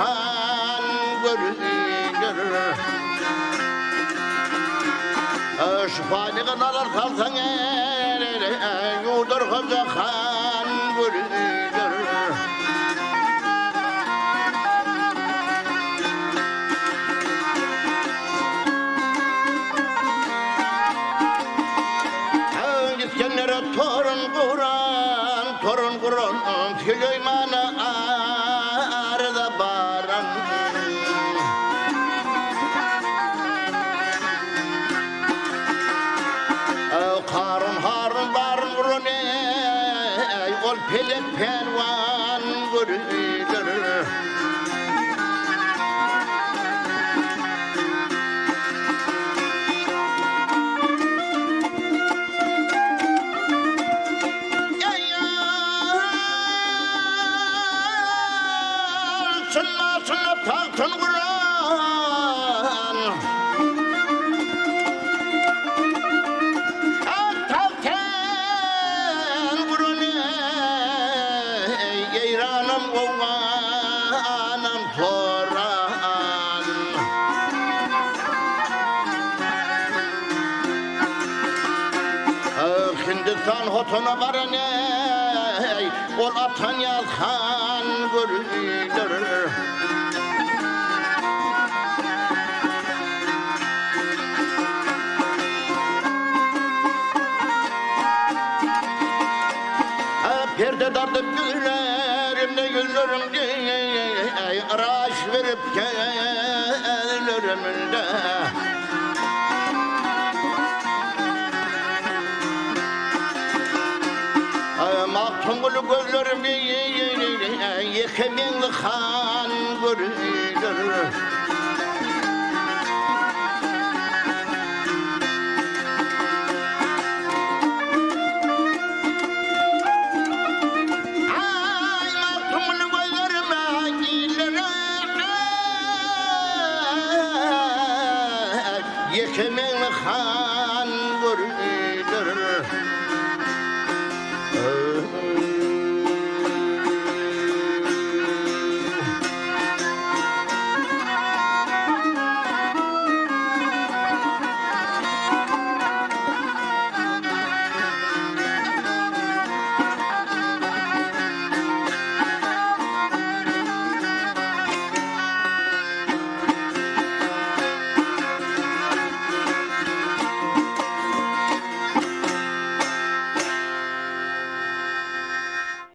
kan görülür. Şifanı nalar kalsan yurdur kızı kan görülür. Gitkenlere torun kuran Süleyman'a arada baran. Harun barın vurun ol pelek pelvan görülür. Sınmasına tahtın kuran tahtın kuran eyranım ovanım toran. Hindistan hotuna varan ol atan yalkan görülür. Perde dardıp gülerimde yüzlerimde araş verip gelirimde. Maktungulu gözlerimi yıkımın kan görülür.